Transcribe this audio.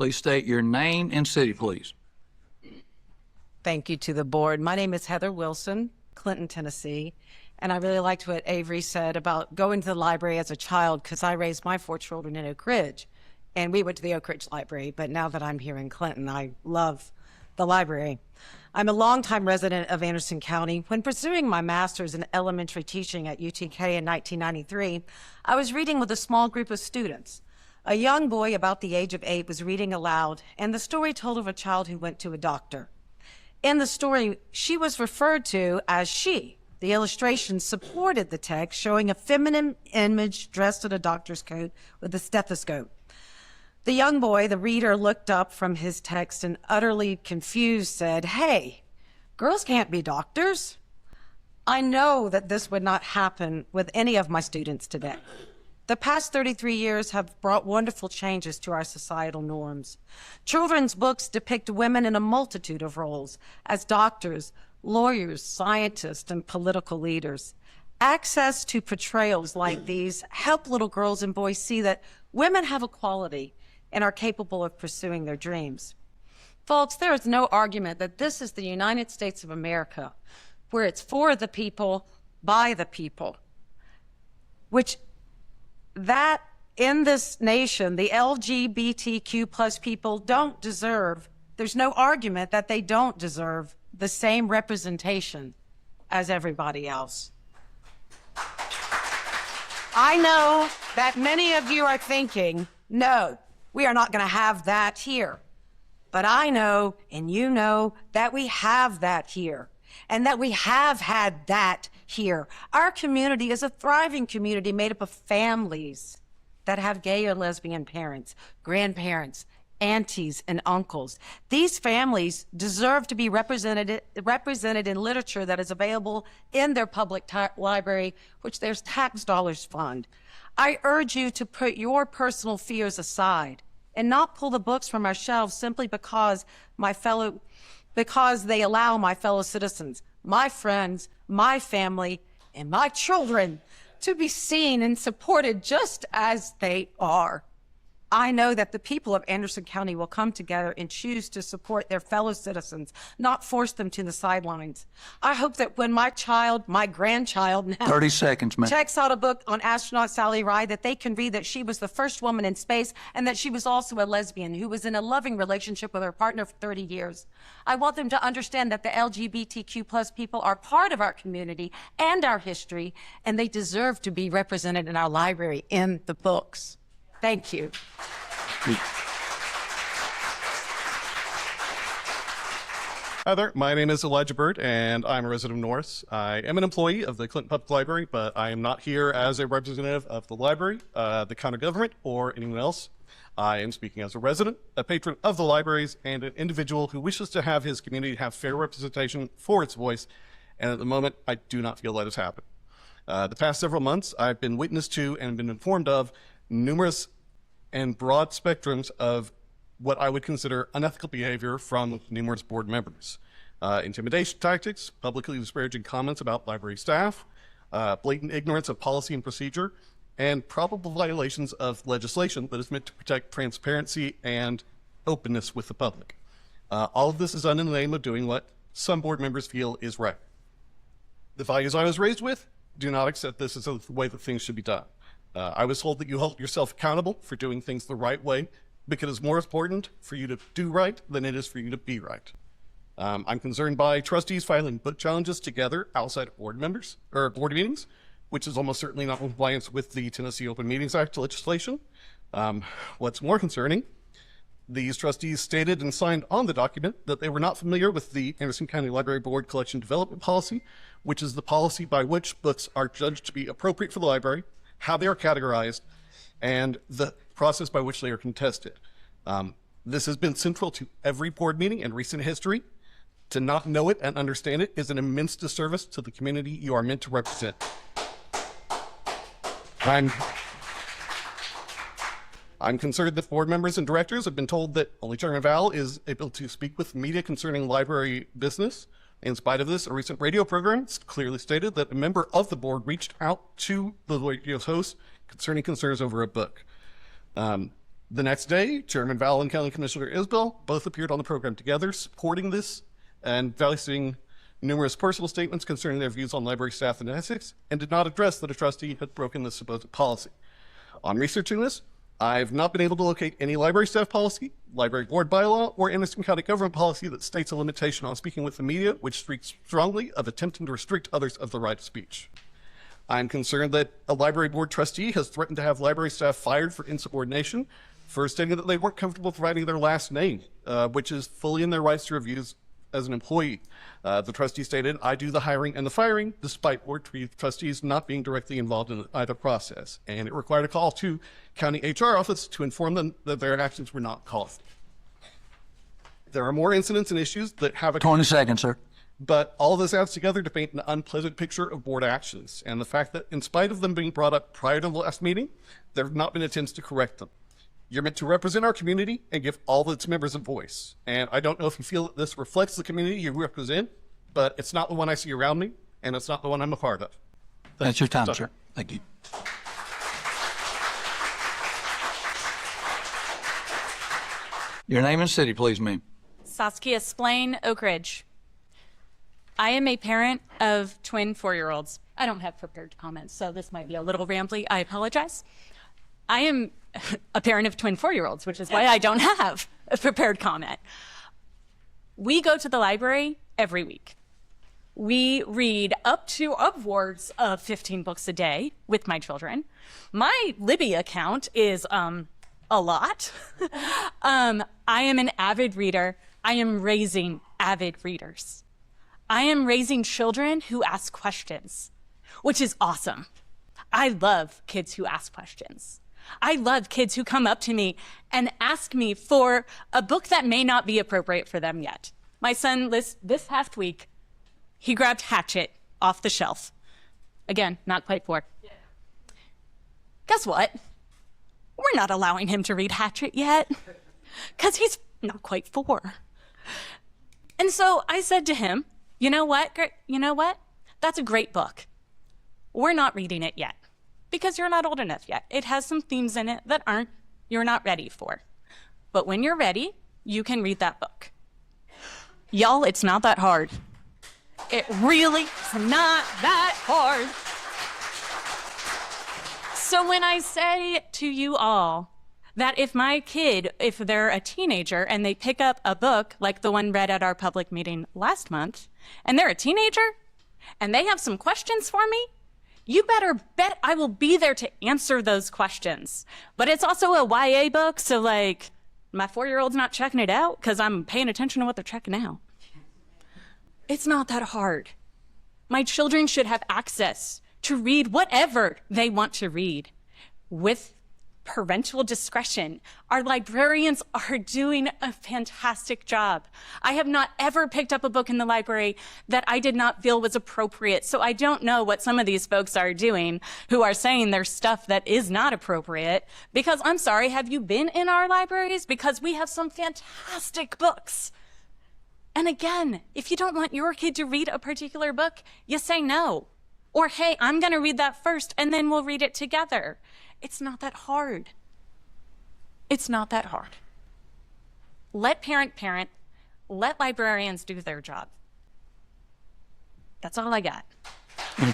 Please state your name and city, please. Thank you to the board. My name is Heather Wilson, Clinton, Tennessee. And I really liked what Avery said about going to the library as a child, because I raised my 4 children in Oak Ridge. And we went to the Oak Ridge Library. But now that I'm here in Clinton, I love the library. I'm a longtime resident of Anderson County. When pursuing my master's in elementary teaching at UTK in 1993, I was reading with a small group of students. A young boy about the age of 8 was reading aloud, and the story told of a child who went to a doctor. In the story, she was referred to as she. The illustration supported the text, showing a feminine image dressed in a doctor's coat with a stethoscope. The young boy, the reader, looked up from his text and, utterly confused, said, "Hey, girls can't be doctors." I know that this would not happen with any of my students today. The past 33 years have brought wonderful changes to our societal norms. Children's books depict women in a multitude of roles as doctors, lawyers, scientists, and political leaders. Access to portrayals like these help little girls and boys see that women have equality and are capable of pursuing their dreams. Folks, there is no argument that this is the United States of America, where it's for the people, by the people, which that in this nation, the LGBTQ plus people don't deserve, there's no argument that they don't deserve the same representation as everybody else. I know that many of you are thinking, no, we are not going to have that here. But I know, and you know, that we have that here, and that we have had that here. Our community is a thriving community made up of families that have gay or lesbian parents, grandparents, aunties, and uncles. These families deserve to be represented in literature that is available in their public library, which their tax dollars fund. I urge you to put your personal fears aside and not pull the books from our shelves simply because they allow my fellow citizens, my friends, my family, and my children to be seen and supported just as they are. I know that the people of Anderson County will come together and choose to support their fellow citizens, not force them to the sidelines. I hope that when my grandchild now 30 seconds, ma'am. checks out a book on astronaut Sally Ride, that they can read that she was the first woman in space and that she was also a lesbian who was in a loving relationship with her partner for 30 years. I want them to understand that the LGBTQ plus people are part of our community and our history, and they deserve to be represented in our library in the books. Thank you. Hi there, my name is Elijah Bird, and I'm a resident of Norris. I am an employee of the Clinton Public Library, but I am not here as a representative of the library, the county government, or anyone else. I am speaking as a resident, a patron of the libraries, and an individual who wishes to have his community have fair representation for its voice, and at the moment, I do not feel that has happened. The past several months, I've been witness to and been informed of numerous and broad spectrums of what I would consider unethical behavior from numerous board members. Intimidation tactics, publicly disparaging comments about library staff, blatant ignorance of policy and procedure, and probable violations of legislation that is meant to protect transparency and openness with the public. All of this is done in the name of doing what some board members feel is right. The values I was raised with do not accept this as the way that things should be done. I was told that you hold yourself accountable for doing things the right way because it's more important for you to do right than it is for you to be right. I'm concerned by trustees filing book challenges together outside of board meetings, which is almost certainly not in compliance with the Tennessee Open Meetings Act legislation. What's more concerning, these trustees stated and signed on the document that they were not familiar with the Anderson County Library Board Collection Development Policy, which is the policy by which books are judged to be appropriate for the library, how they are categorized, and the process by which they are contested. This has been central to every board meeting in recent history. To not know it and understand it is an immense disservice to the community you are meant to represent. I'm concerned that board members and directors have been told that only Chairman Val is able to speak with media concerning library business. In spite of this, a recent radio program clearly stated that a member of the board reached out to the radio's host concerning concerns over a book. The next day, Chairman Val and County Commissioner Isbell both appeared on the program together, supporting this and voicing numerous personal statements concerning their views on library staff and ethics, and did not address that a trustee had broken this supposed policy. On researching this, I've not been able to locate any library staff policy, library board bylaw, or Anderson County government policy that states a limitation on speaking with the media, which speaks strongly of attempting to restrict others of the right of speech. I'm concerned that a library board trustee has threatened to have library staff fired for insubordination, for stating that they weren't comfortable providing their last name, which is fully in their rights to reviews as an employee. The trustee stated, I do the hiring and the firing, despite board trustees not being directly involved in either process. And it required a call to county HR office to inform them that their actions were not called. There are more incidents and issues that have 20 seconds, sir. but all of this adds together to paint an unpleasant picture of board actions and the fact that in spite of them being brought up prior to the last meeting, there have not been attempts to correct them. You're meant to represent our community and give all of its members a voice. And I don't know if you feel that this reflects the community you represent, but it's not the one I see around me, and it's not the one I'm a part of. That's your time, sir. Thank you. Your name and city, please, ma'am. Saskia Splain, Oak Ridge. I am a parent of twin 4-year-olds. I don't have prepared comments, so this might be a little rambly. I apologize. I am a parent of twin 4-year-olds, which is why I don't have a prepared comment. We go to the library every week. We read up to upwards of 15 books a day with my children. My Libby account is a lot. I am an avid reader. I am raising avid readers. I am raising children who ask questions, which is awesome. I love kids who ask questions. I love kids who come up to me and ask me for a book that may not be appropriate for them yet. My son, this past week, he grabbed Hatchet off the shelf. Again, not quite 4. Yeah. Guess what? We're not allowing him to read Hatchet yet because he's not quite 4. And so I said to him, you know what? That's a great book. We're not reading it yet because you're not old enough yet. It has some themes in it that you're not ready for. But when you're ready, you can read that book. Y'all, it's not that hard. It really is not that hard. So when I say to you all that if my kid, if they're a teenager and they pick up a book like the one read at our public meeting last month, and they're a teenager and they have some questions for me, you better bet I will be there to answer those questions. But it's also a YA book, so like my 4-year-old's not checking it out because I'm paying attention to what they're checking out. It's not that hard. My children should have access to read whatever they want to read with parental discretion. Our librarians are doing a fantastic job. I have not ever picked up a book in the library that I did not feel was appropriate. So I don't know what some of these folks are doing who are saying there's stuff that is not appropriate, because I'm sorry, have you been in our libraries? Because we have some fantastic books. And again, if you don't want your kid to read a particular book, you say no. Or, hey, I'm going to read that first and then we'll read it together. It's not that hard. It's not that hard. Let parent, let librarians do their job. That's all I got.